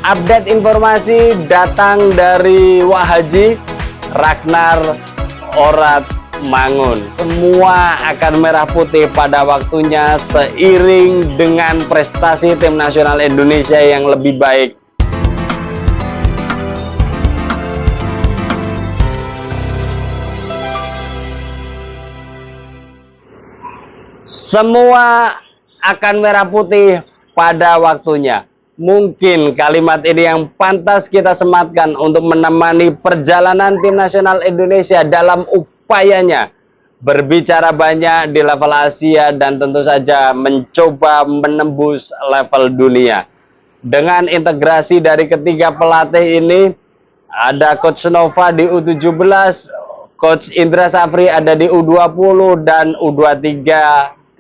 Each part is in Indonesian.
Update informasi datang dari Wak Haji Ragnar Oratmangun. Semua akan merah putih pada waktunya seiring dengan prestasi tim nasional Indonesia yang lebih baik. Semua akan merah putih pada waktunya. Mungkin kalimat ini yang pantas kita sematkan untuk menemani perjalanan tim nasional Indonesia dalam upayanya berbicara banyak di level Asia dan tentu saja mencoba menembus level dunia. Dengan integrasi dari ketiga pelatih ini, ada Coach Nova di U17, Coach Indra Safri ada di U20 dan U23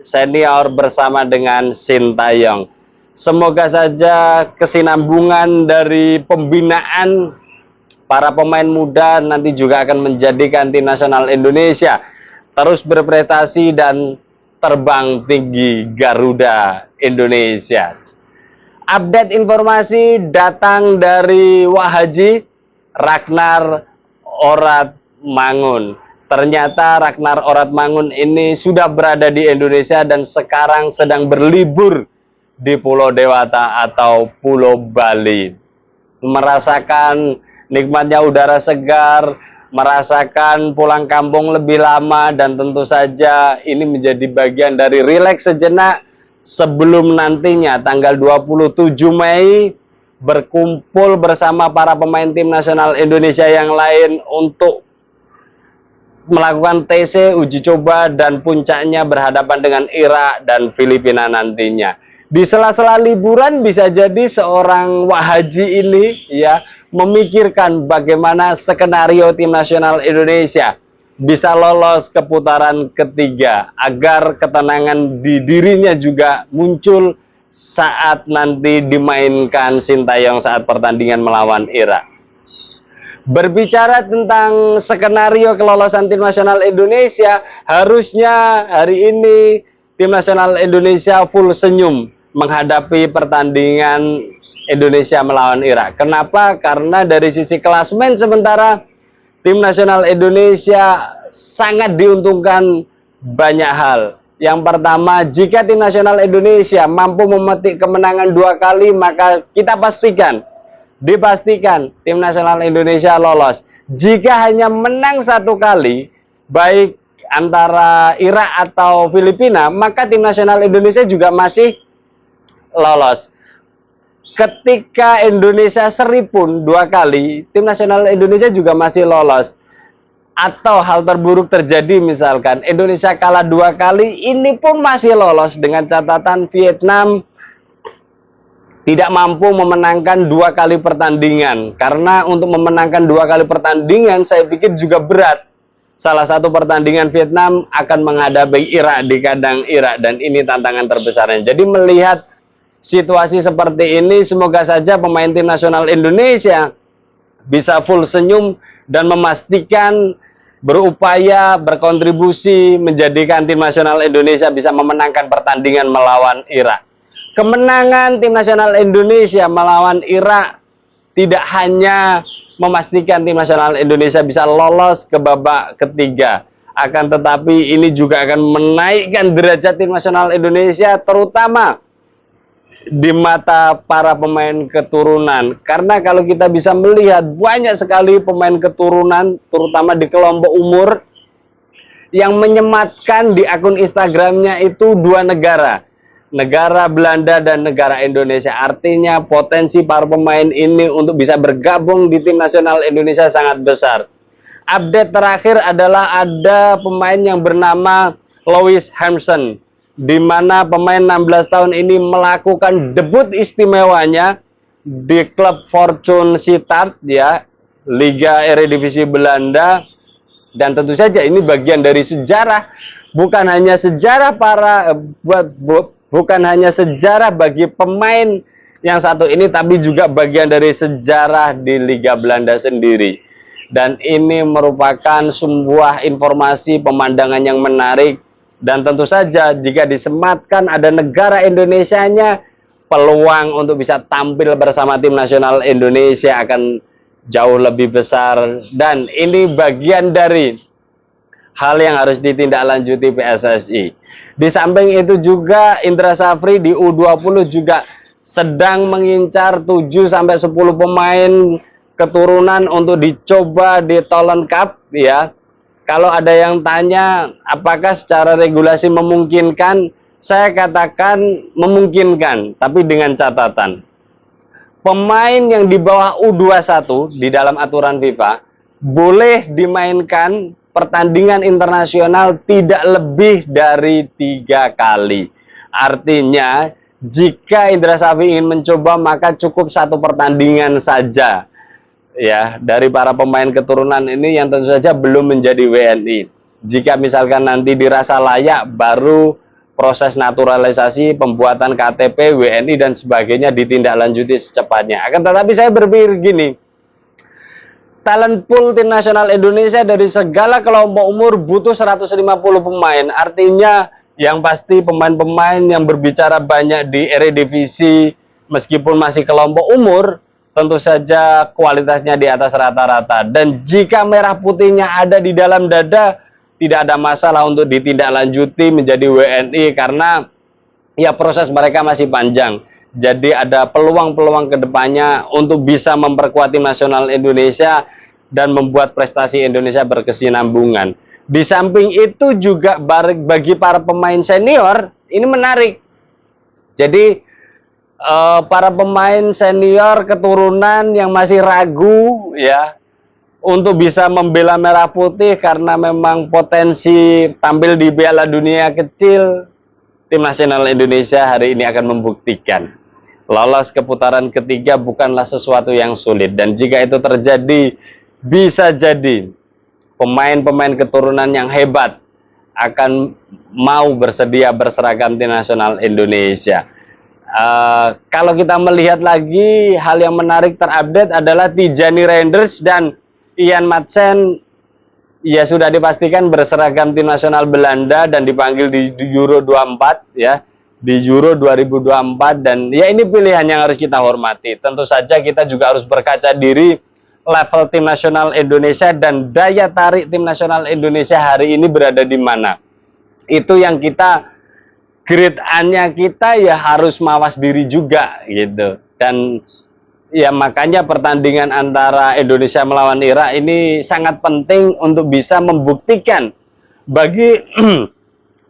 senior bersama dengan Sintayong. Semoga saja kesinambungan dari pembinaan para pemain muda nanti juga akan menjadikan tim nasional Indonesia terus berprestasi dan terbang tinggi Garuda Indonesia. Update informasi datang dari Wak Haji Ragnar Oratmangun. Ternyata Ragnar Oratmangun ini sudah berada di Indonesia dan sekarang sedang berlibur di Pulau Dewata atau Pulau Bali. Merasakan nikmatnya udara segar, merasakan pulang kampung lebih lama, dan tentu saja ini menjadi bagian dari rileks sejenak sebelum nantinya tanggal 27 Mei berkumpul bersama para pemain tim nasional Indonesia yang lain untuk melakukan TC, uji coba, dan puncaknya berhadapan dengan Irak dan Filipina nantinya. Di sela-sela liburan bisa jadi seorang Wak Haji ini ya memikirkan bagaimana skenario tim nasional Indonesia bisa lolos ke putaran ketiga agar ketenangan di dirinya juga muncul saat nanti dimainkan Sintayong saat pertandingan melawan Irak. Berbicara tentang skenario kelolosan tim nasional Indonesia, harusnya hari ini tim nasional Indonesia full senyum menghadapi pertandingan Indonesia melawan Irak. Kenapa? Karena dari sisi klasemen sementara tim nasional Indonesia sangat diuntungkan banyak hal. Yang pertama, jika tim nasional Indonesia mampu memetik kemenangan 2 kali, maka kita dipastikan tim nasional Indonesia lolos. Jika hanya menang 1 kali, baik antara Irak atau Filipina, maka tim nasional Indonesia juga masih lolos. Ketika Indonesia seri pun 2 kali, tim nasional Indonesia juga masih lolos. Atau hal terburuk terjadi misalkan Indonesia kalah 2 kali, ini pun masih lolos dengan catatan Vietnam tidak mampu memenangkan 2 kali pertandingan. Karena untuk memenangkan 2 kali pertandingan saya pikir juga berat. Salah satu pertandingan Vietnam akan menghadapi Irak di kandang Irak, dan ini tantangan terbesarnya. Jadi melihat situasi seperti ini, semoga saja pemain tim nasional Indonesia bisa full senyum dan memastikan berupaya berkontribusi menjadikan tim nasional Indonesia bisa memenangkan pertandingan melawan Irak. Kemenangan tim nasional Indonesia melawan Irak tidak hanya memastikan tim nasional Indonesia bisa lolos ke babak ketiga, akan tetapi ini juga akan menaikkan derajat tim nasional Indonesia terutama di mata para pemain keturunan. Karena kalau kita bisa melihat banyak sekali pemain keturunan terutama di kelompok umur yang menyematkan di akun Instagramnya itu 2 negara Belanda dan negara Indonesia. Artinya potensi para pemain ini untuk bisa bergabung di tim nasional Indonesia sangat besar. Update terakhir adalah ada pemain yang bernama Louis Hampson, di mana pemain 16 tahun ini melakukan debut istimewanya di klub Fortune Sittard ya, Liga Eredivisie Belanda, dan tentu saja ini bagian dari sejarah, bukan hanya sejarah bukan hanya sejarah bagi pemain yang satu ini, tapi juga bagian dari sejarah di Liga Belanda sendiri. Dan ini merupakan sebuah informasi pemandangan yang menarik. Dan tentu saja jika disematkan ada negara Indonesianya, peluang untuk bisa tampil bersama tim nasional Indonesia akan jauh lebih besar, dan ini bagian dari hal yang harus ditindaklanjuti PSSI. Di samping itu juga Indra Safri di U20 juga sedang mengincar 7-10 pemain keturunan untuk dicoba di Toulon Cup ya. Kalau ada yang tanya apakah secara regulasi memungkinkan, saya katakan memungkinkan, tapi dengan catatan. Pemain yang di bawah U21 di dalam aturan FIFA boleh dimainkan pertandingan internasional tidak lebih dari 3 kali. Artinya, jika Indra Safri ingin mencoba, maka cukup 1 pertandingan saja. Ya, dari para pemain keturunan ini yang tentu saja belum menjadi WNI. Jika misalkan nanti dirasa layak, baru proses naturalisasi, pembuatan KTP, WNI dan sebagainya ditindaklanjuti secepatnya. Akan tetapi saya berpikir gini, talent pool tim nasional Indonesia dari segala kelompok umur butuh 150 pemain. Artinya yang pasti pemain-pemain yang berbicara banyak di Eredivisie, meskipun masih kelompok umur, tentu saja kualitasnya di atas rata-rata. Dan jika merah putihnya ada di dalam dada, tidak ada masalah untuk ditindaklanjuti menjadi WNI, karena ya proses mereka masih panjang. Jadi ada peluang-peluang kedepannya untuk bisa memperkuat tim nasional Indonesia dan membuat prestasi Indonesia berkesinambungan. Di samping itu juga bagi para pemain senior ini menarik. Jadi para pemain senior keturunan yang masih ragu ya untuk bisa membela merah putih karena memang potensi tampil di Piala Dunia kecil, tim nasional Indonesia hari ini akan membuktikan lolos ke putaran ketiga bukanlah sesuatu yang sulit. Dan jika itu terjadi, bisa jadi pemain-pemain keturunan yang hebat akan mau bersedia berseragam tim nasional Indonesia. Kalau kita melihat lagi, hal yang menarik terupdate adalah Tijani Reinders dan Ian Madsen ya sudah dipastikan berseragam tim nasional Belanda dan dipanggil di Euro 24 ya, di Euro 2024, dan ya ini pilihan yang harus kita hormati. Tentu saja kita juga harus berkaca diri level tim nasional Indonesia dan daya tarik tim nasional Indonesia hari ini berada di mana. Itu yang kita grade A-nya kita ya harus mawas diri juga gitu. Dan ya makanya pertandingan antara Indonesia melawan Irak ini sangat penting untuk bisa membuktikan bagi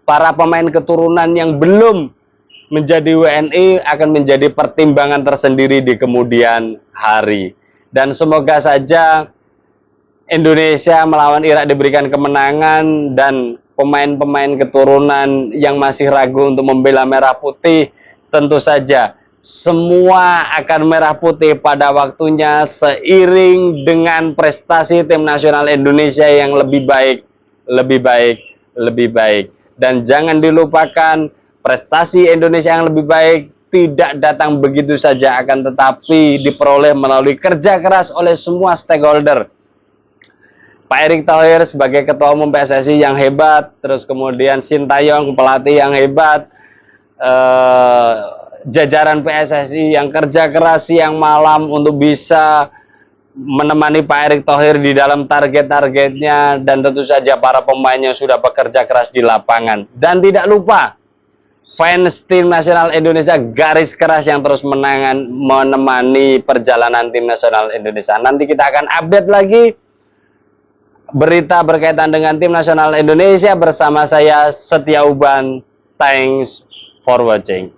para pemain keturunan yang belum menjadi WNI akan menjadi pertimbangan tersendiri di kemudian hari. Dan semoga saja Indonesia melawan Irak diberikan kemenangan, dan pemain-pemain keturunan yang masih ragu untuk membela merah putih, tentu saja semua akan merah putih pada waktunya seiring dengan prestasi tim nasional Indonesia yang lebih baik, lebih baik, lebih baik. Dan jangan dilupakan, prestasi Indonesia yang lebih baik tidak datang begitu saja, akan tetapi diperoleh melalui kerja keras oleh semua stakeholder. Pak Erick Thohir sebagai Ketua Umum PSSI yang hebat, terus kemudian Sintayong pelatih yang hebat, jajaran PSSI yang kerja keras siang malam untuk bisa menemani Pak Erick Thohir di dalam target-targetnya, dan tentu saja para pemain yang sudah bekerja keras di lapangan. Dan tidak lupa fans tim nasional Indonesia garis keras yang terus menemani perjalanan tim nasional Indonesia. Nanti kita akan update lagi berita berkaitan dengan tim nasional Indonesia bersama saya Setia Uban. Thanks for watching.